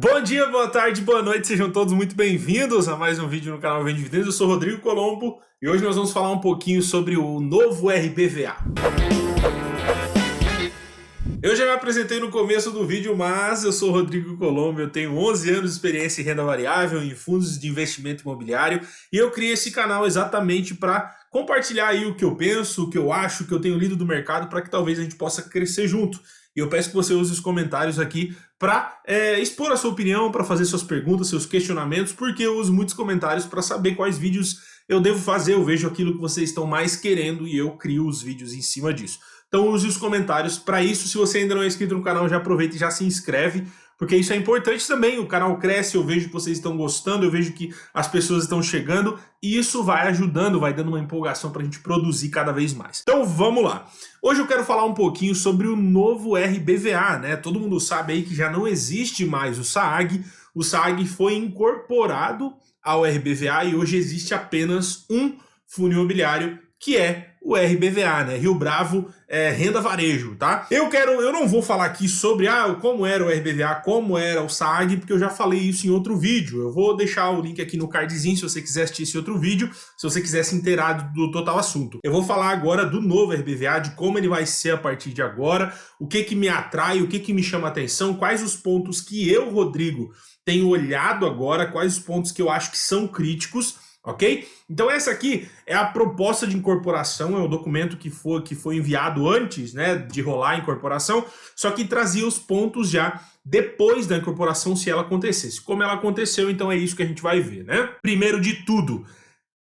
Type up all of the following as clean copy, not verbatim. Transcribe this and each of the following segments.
Bom dia, boa tarde, boa noite, sejam todos muito bem-vindos a mais um vídeo no canal Vem Dividendos. Eu sou Rodrigo Colombo e hoje nós vamos falar um pouquinho sobre o novo RBVA. Eu já me apresentei no começo do vídeo, mas eu sou Rodrigo Colombo, eu tenho 11 anos de experiência em renda variável, em fundos de investimento imobiliário, e eu criei esse canal exatamente para compartilhar aí o que eu penso, o que eu acho, o que eu tenho lido do mercado, para que talvez a gente possa crescer junto. E eu peço que você use os comentários aqui para expor a sua opinião, para fazer suas perguntas, seus questionamentos, porque eu uso muitos comentários para saber quais vídeos eu devo fazer. Eu vejo aquilo que vocês estão mais querendo e eu crio os vídeos em cima disso. Então use os comentários para isso. Se você ainda não é inscrito no canal, já aproveita e já se inscreve, porque isso é importante também. O canal cresce, eu vejo que vocês estão gostando, eu vejo que as pessoas estão chegando e isso vai ajudando, vai dando uma empolgação para a gente produzir cada vez mais. Então vamos lá. Hoje eu quero falar um pouquinho sobre o novo RBVA, né? Todo mundo sabe aí que já não existe mais o SAAG. O SAAG foi incorporado ao RBVA e hoje existe apenas um fundo imobiliário, que é o RBVA, né? Rio Bravo Renda Varejo, tá? Eu não vou falar aqui sobre como era o RBVA, como era o SAAG, porque eu já falei isso em outro vídeo. Eu vou deixar o link aqui no cardzinho se você quiser assistir esse outro vídeo, se você quiser se inteirar do total assunto. Eu vou falar agora do novo RBVA, de como ele vai ser a partir de agora, o que me atrai, o que me chama a atenção, quais os pontos que eu, Rodrigo, tenho olhado agora, quais os pontos que eu acho que são críticos. Ok? Então essa aqui é a proposta de incorporação, é o documento que foi enviado antes, né, de rolar a incorporação, só que trazia os pontos já depois da incorporação, se ela acontecesse. Como ela aconteceu, então é isso que a gente vai ver, né? Primeiro de tudo,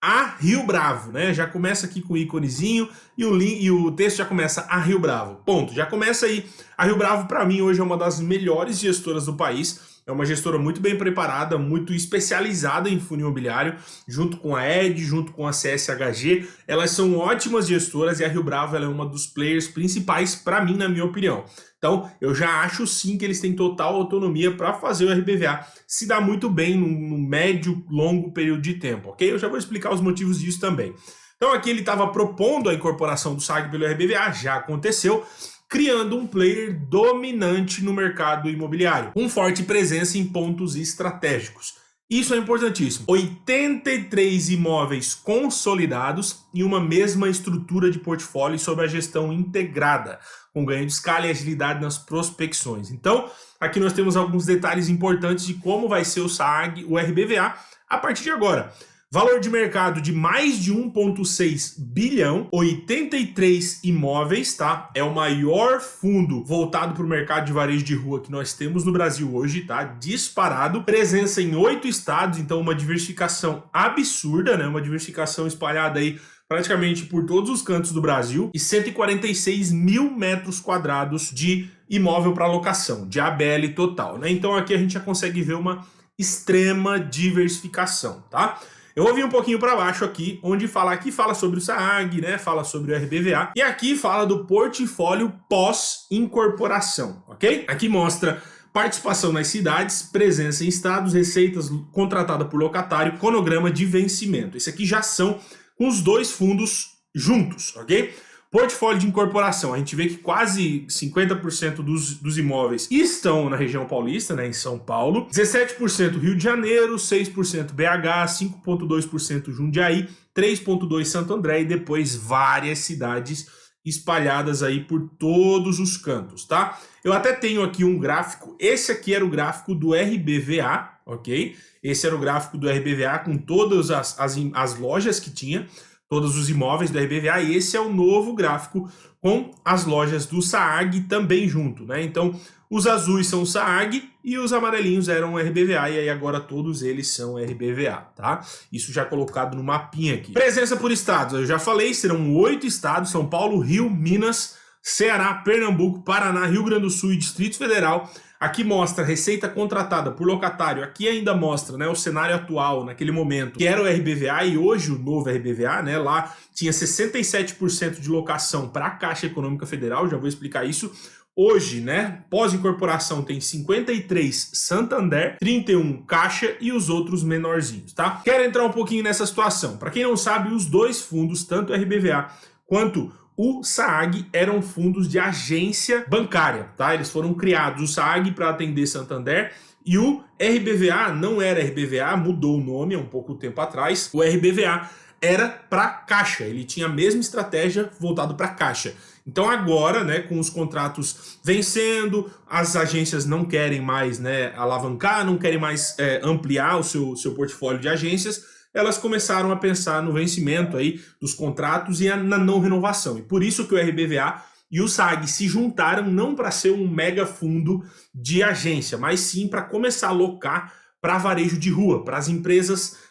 a Rio Bravo, né? Já começa aqui com o íconezinho e o texto já começa a Rio Bravo. Ponto, já começa aí. A Rio Bravo, para mim, hoje é uma das melhores gestoras do país. É uma gestora muito bem preparada, muito especializada em fundo imobiliário, junto com a ED, junto com a CSHG. Elas são ótimas gestoras e a Rio Bravo ela é uma dos players principais para mim, na minha opinião. Então, eu já acho sim que eles têm total autonomia para fazer o RBVA se dá muito bem no médio, longo período de tempo, ok? Eu já vou explicar os motivos disso também. Então, aqui ele estava propondo a incorporação do SAAG pelo RBVA, já aconteceu, criando um player dominante no mercado imobiliário, com forte presença em pontos estratégicos. Isso é importantíssimo. 83 imóveis consolidados e uma mesma estrutura de portfólio sob a gestão integrada, com ganho de escala e agilidade nas prospecções. Então, aqui nós temos alguns detalhes importantes de como vai ser o SAAG, o RBVA, a partir de agora. Valor de mercado de mais de 1,6 bilhão, 83 imóveis, tá? É o maior fundo voltado para o mercado de varejo de rua que nós temos no Brasil hoje, tá? Disparado. Presença em 8 estados, então uma diversificação absurda, né? Uma diversificação espalhada aí praticamente por todos os cantos do Brasil. E 146 mil metros quadrados de imóvel para locação, de ABL total, né? Então aqui a gente já consegue ver uma extrema diversificação, tá? Eu vou vir um pouquinho para baixo aqui, onde fala sobre o SAAG, né? Fala sobre o RBVA. E aqui fala do portfólio pós-incorporação, ok? Aqui mostra participação nas cidades, presença em estados, receitas contratada por locatário, cronograma de vencimento. Esse aqui já são com os dois fundos juntos, ok? Portfólio de incorporação, a gente vê que quase 50% dos imóveis estão na região paulista, né, em São Paulo, 17% Rio de Janeiro, 6% BH, 5,2% Jundiaí, 3,2% Santo André e depois várias cidades espalhadas aí por todos os cantos, tá? Eu até tenho aqui um gráfico, esse aqui era o gráfico do RBVA, ok? Esse era o gráfico do RBVA com todas as lojas que tinha, todos os imóveis do RBVA, e esse é o novo gráfico com as lojas do SAAG também junto, né? Então, os azuis são o SAAG e os amarelinhos eram o RBVA, e aí agora todos eles são RBVA, tá? Isso já colocado no mapinha aqui. Presença por estados, eu já falei, serão 8 estados, São Paulo, Rio, Minas, Ceará, Pernambuco, Paraná, Rio Grande do Sul e Distrito Federal. Aqui mostra receita contratada por locatário, aqui ainda mostra, né, o cenário atual, naquele momento, que era o RBVA e hoje o novo RBVA, né, lá tinha 67% de locação para a Caixa Econômica Federal, já vou explicar isso. Hoje, né, pós-incorporação tem 53 Santander, 31 Caixa e os outros menorzinhos, tá? Quero entrar um pouquinho nessa situação. Para quem não sabe, os dois fundos, tanto o RBVA quanto o SAAG eram fundos de agência bancária, tá? Eles foram criados, o SAAG para atender Santander E o RBVA não era RBVA, mudou o nome há um pouco tempo atrás. O RBVA era para Caixa, ele tinha a mesma estratégia voltado para Caixa. Então agora, né, com os contratos vencendo, as agências não querem mais, né, alavancar, não querem mais ampliar o seu portfólio de agências, elas começaram a pensar no vencimento aí dos contratos e na não renovação. E por isso que o RBVA e o SAG se juntaram não para ser um mega fundo de agência, mas sim para começar a alocar para varejo de rua, para as empresas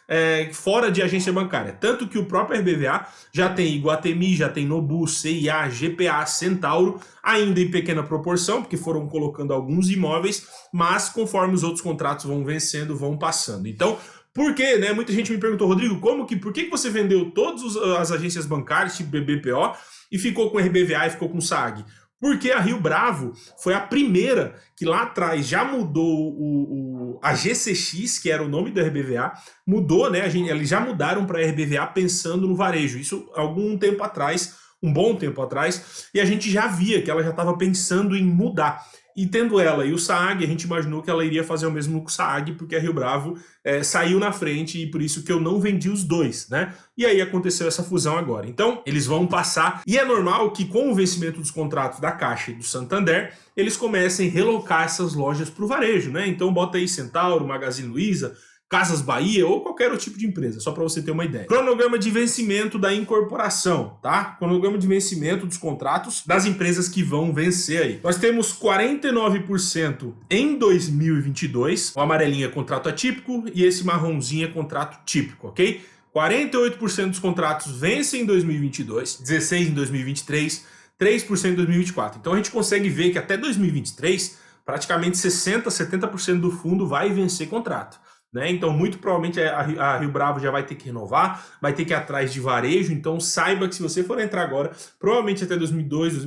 fora de agência bancária. Tanto que o próprio RBVA já tem Iguatemi, já tem Nobu, CIA, GPA, Centauro, ainda em pequena proporção, porque foram colocando alguns imóveis, mas conforme os outros contratos vão vencendo, vão passando. Então, por quê, né? Muita gente me perguntou, Rodrigo, por que você vendeu todas as agências bancárias, tipo BBPO, e ficou com o RBVA e ficou com o SAG? Porque a Rio Bravo foi a primeira que lá atrás já mudou a GCX, que era o nome do RBVA, mudou, né? Eles já mudaram para RBVA pensando no varejo. Isso algum tempo atrás, um bom tempo atrás, e a gente já via que ela já estava pensando em mudar. E tendo ela e o SAG, a gente imaginou que ela iria fazer o mesmo com o SAG, porque a Rio Bravo saiu na frente e por isso que eu não vendi os dois, né? E aí aconteceu essa fusão agora. Então, eles vão passar, e é normal que com o vencimento dos contratos da Caixa e do Santander, eles comecem a relocar essas lojas para o varejo, né? Então bota aí Centauro, Magazine Luiza, Casas Bahia ou qualquer outro tipo de empresa, só para você ter uma ideia. Cronograma de vencimento da incorporação, tá? Cronograma de vencimento dos contratos das empresas que vão vencer aí. Nós temos 49% em 2022, o amarelinho é contrato atípico e esse marronzinho é contrato típico, ok? 48% dos contratos vencem em 2022, 16% em 2023, 3% em 2024. Então a gente consegue ver que até 2023, praticamente 60%, 70% do fundo vai vencer contrato. Né? Então, muito provavelmente a Rio Bravo já vai ter que renovar, vai ter que ir atrás de varejo. Então, saiba que se você for entrar agora, provavelmente até 2022,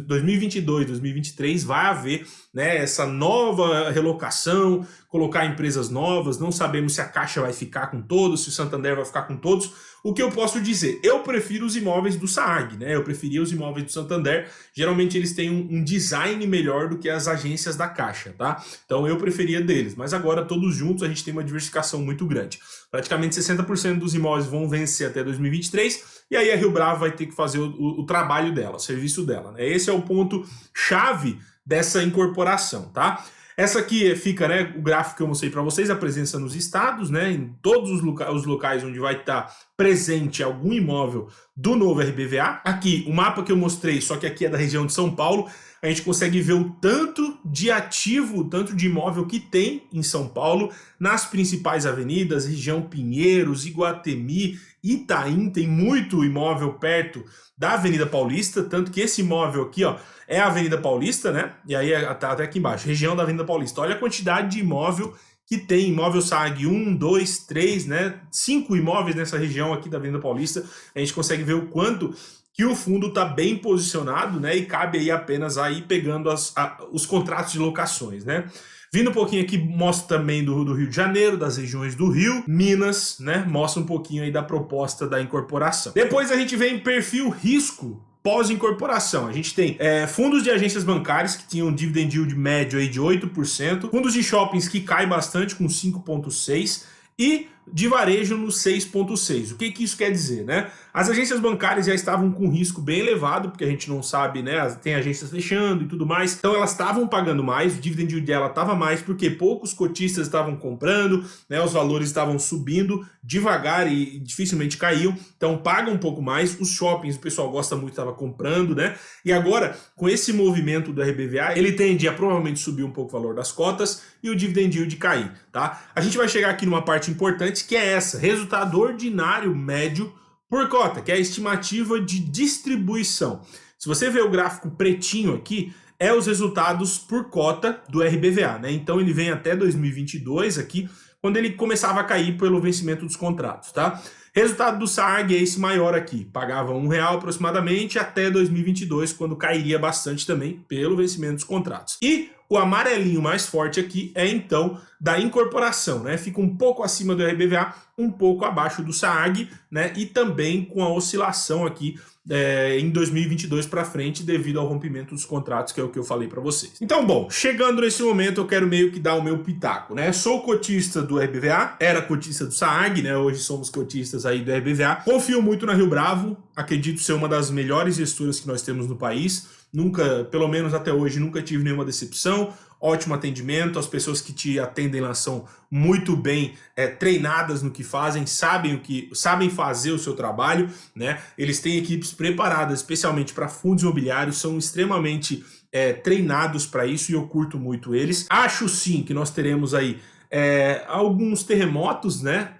2023, vai haver, né, essa nova relocação, colocar empresas novas. Não sabemos se a Caixa vai ficar com todos, se o Santander vai ficar com todos. O que eu posso dizer? Eu prefiro os imóveis do SAAG, né? Eu preferia os imóveis do Santander. Geralmente eles têm um design melhor do que as agências da Caixa, tá? Então eu preferia deles. Mas agora todos juntos a gente tem uma diversificação muito grande. Praticamente 60% dos imóveis vão vencer até 2023 e aí a Rio Bravo vai ter que fazer o trabalho dela, o serviço dela, né? Esse é o ponto chave dessa incorporação, tá? Essa aqui fica, né, o gráfico que eu mostrei para vocês, a presença nos estados, né, em todos os locais onde vai estar presente algum imóvel do novo RBVA. Aqui, o mapa que eu mostrei, só que aqui é da região de São Paulo, a gente consegue ver o tanto de ativo, o tanto de imóvel que tem em São Paulo, nas principais avenidas, região Pinheiros, Iguatemi, Itaim, tem muito imóvel perto da Avenida Paulista, tanto que esse imóvel aqui, ó, é a Avenida Paulista, né? E aí tá até aqui embaixo, região da Avenida Paulista. Olha a quantidade de imóvel que tem, imóvel SAG 1, 2, 3, né? 5 imóveis nessa região aqui da Avenida Paulista. A gente consegue ver o quanto que o fundo está bem posicionado, né? E cabe aí apenas aí pegando os contratos de locações, né? Vindo um pouquinho aqui, mostra também do Rio de Janeiro, das regiões do Rio, Minas, né? Mostra um pouquinho aí da proposta da incorporação. Depois a gente vem em perfil risco pós-incorporação. A gente tem fundos de agências bancárias que tinham dividend yield médio aí de 8%, fundos de shoppings que cai bastante com 5,6% e de varejo no 6,6%. O que isso quer dizer, né? As agências bancárias já estavam com risco bem elevado, porque a gente não sabe, né? Tem agências fechando e tudo mais. Então elas estavam pagando mais, o dividend yield dela estava mais, porque poucos cotistas estavam comprando, né? Os valores estavam subindo devagar e dificilmente caíam. Então paga um pouco mais. Os shoppings, o pessoal gosta muito, estava comprando, né? E agora, com esse movimento do RBVA, ele tende a provavelmente subir um pouco o valor das cotas e o dividend yield cair, tá? A gente vai chegar aqui numa parte importante, que é essa, resultado ordinário médio por cota, que é a estimativa de distribuição. Se você ver o gráfico pretinho aqui, é os resultados por cota do RBVA, né? Então ele vem até 2022 aqui, quando ele começava a cair pelo vencimento dos contratos, tá? Resultado do SAG é esse maior aqui, pagava R$1 aproximadamente até 2022, quando cairia bastante também pelo vencimento dos contratos. E o amarelinho mais forte aqui é então da incorporação, né? Fica um pouco acima do RBVA, um pouco abaixo do Saag, né? E também com a oscilação aqui em 2022 para frente devido ao rompimento dos contratos, que é o que eu falei para vocês. Então, bom, chegando nesse momento eu quero meio que dar o meu pitaco, né? Sou cotista do RBVA, era cotista do Saag, né? Hoje somos cotistas aí do RBVA. Confio muito na Rio Bravo, acredito ser uma das melhores gestoras que nós temos no país. Nunca, pelo menos até hoje, nunca tive nenhuma decepção. Ótimo atendimento, as pessoas que te atendem lá são muito bem treinadas no que fazem, sabem fazer o seu trabalho, né? Eles têm equipes preparadas especialmente para fundos imobiliários, são extremamente treinados para isso e eu curto muito eles. Acho sim que nós teremos aí alguns terremotos, né?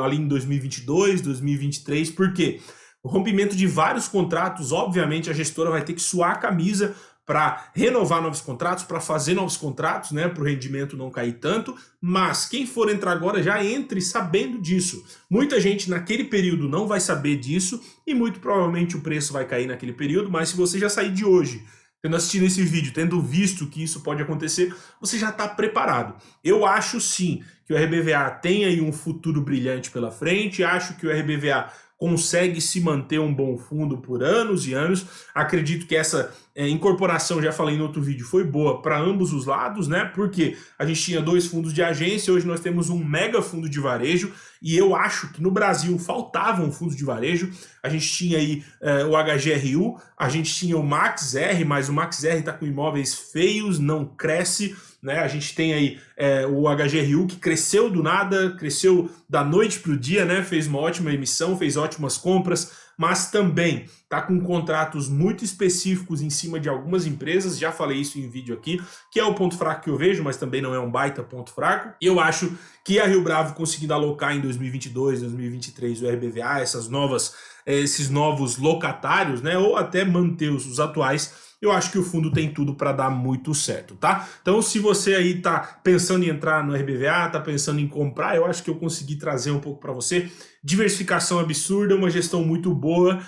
Ali em 2022, 2023, porque o rompimento de vários contratos, obviamente a gestora vai ter que suar a camisa para renovar novos contratos, para fazer novos contratos, né, para o rendimento não cair tanto, mas quem for entrar agora já entre sabendo disso. Muita gente naquele período não vai saber disso e muito provavelmente o preço vai cair naquele período, mas se você já sair de hoje, tendo assistido esse vídeo, tendo visto que isso pode acontecer, você já está preparado. Eu acho sim que o RBVA tem aí um futuro brilhante pela frente, acho que o RBVA consegue se manter um bom fundo por anos e anos. Acredito que essa incorporação, já falei no outro vídeo, foi boa para ambos os lados, né? Porque a gente tinha 2 fundos de agência, hoje nós temos um mega fundo de varejo, e eu acho que no Brasil faltavam fundos de varejo. A gente tinha aí o HGRU, a gente tinha o MaxR, mas o MaxR está com imóveis feios, não cresce, né? A gente tem aí o HGRU que cresceu do nada, cresceu da noite para o dia, né? Fez uma ótima emissão, fez ótimas compras, mas também está com contratos muito específicos em cima de algumas empresas, já falei isso em vídeo aqui, que é o ponto fraco que eu vejo, mas também não é um baita ponto fraco. Eu acho que a Rio Bravo conseguindo alocar em 2022, 2023 o RBVA, esses novos locatários, né? Ou até manter os atuais, eu acho que o fundo tem tudo para dar muito certo, tá? Então, se você aí tá pensando em entrar no RBVA, tá pensando em comprar, eu acho que eu consegui trazer um pouco para você. Diversificação absurda, uma gestão muito boa,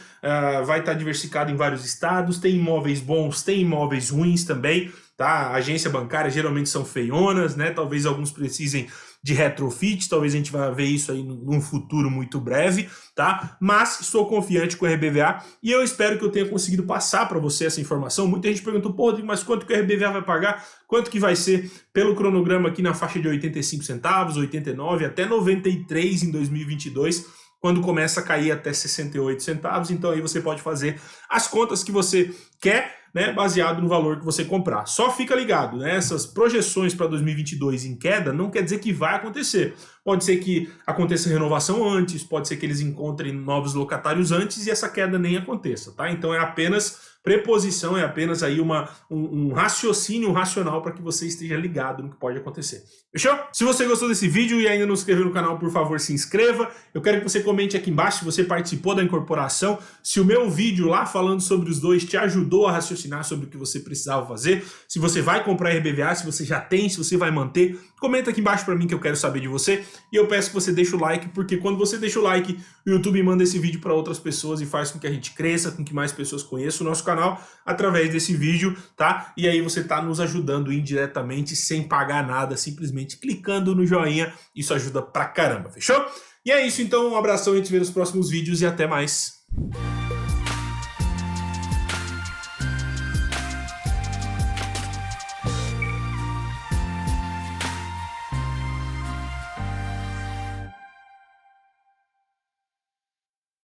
vai estar diversificado em vários estados, tem imóveis bons, tem imóveis ruins também, tá? A agência bancária geralmente são feionas, né? Talvez alguns precisem de retrofit, talvez a gente vá ver isso aí num futuro muito breve, tá? Mas estou confiante com o RBVA e eu espero que eu tenha conseguido passar para você essa informação. Muita gente perguntou, pô, Rodrigo, mas quanto que o RBVA vai pagar? Quanto que vai ser pelo cronograma aqui na faixa de 85 centavos, 89 até 93 em 2022, quando começa a cair até 68 centavos, então aí você pode fazer as contas que você quer, né, baseado no valor que você comprar. Só fica ligado, né, essas projeções para 2022 em queda não quer dizer que vai acontecer. Pode ser que aconteça renovação antes, pode ser que eles encontrem novos locatários antes e essa queda nem aconteça, tá? Então é apenas preposição, é apenas aí um raciocínio, um racional para que você esteja ligado no que pode acontecer. Fechou? Se você gostou desse vídeo e ainda não se inscreveu no canal, por favor, se inscreva. Eu quero que você comente aqui embaixo se você participou da incorporação, se o meu vídeo lá falando sobre os dois te ajudou a raciocinar sobre o que você precisava fazer, se você vai comprar RBVA, se você já tem, se você vai manter. Comenta aqui embaixo para mim que eu quero saber de você. E eu peço que você deixe o like, porque quando você deixa o like, o YouTube manda esse vídeo para outras pessoas e faz com que a gente cresça, com que mais pessoas conheçam o nosso canal através desse vídeo, tá? E aí você tá nos ajudando indiretamente, sem pagar nada, simplesmente clicando no joinha. Isso ajuda pra caramba, fechou? E é isso então, um abração, a gente se vê nos próximos vídeos e até mais.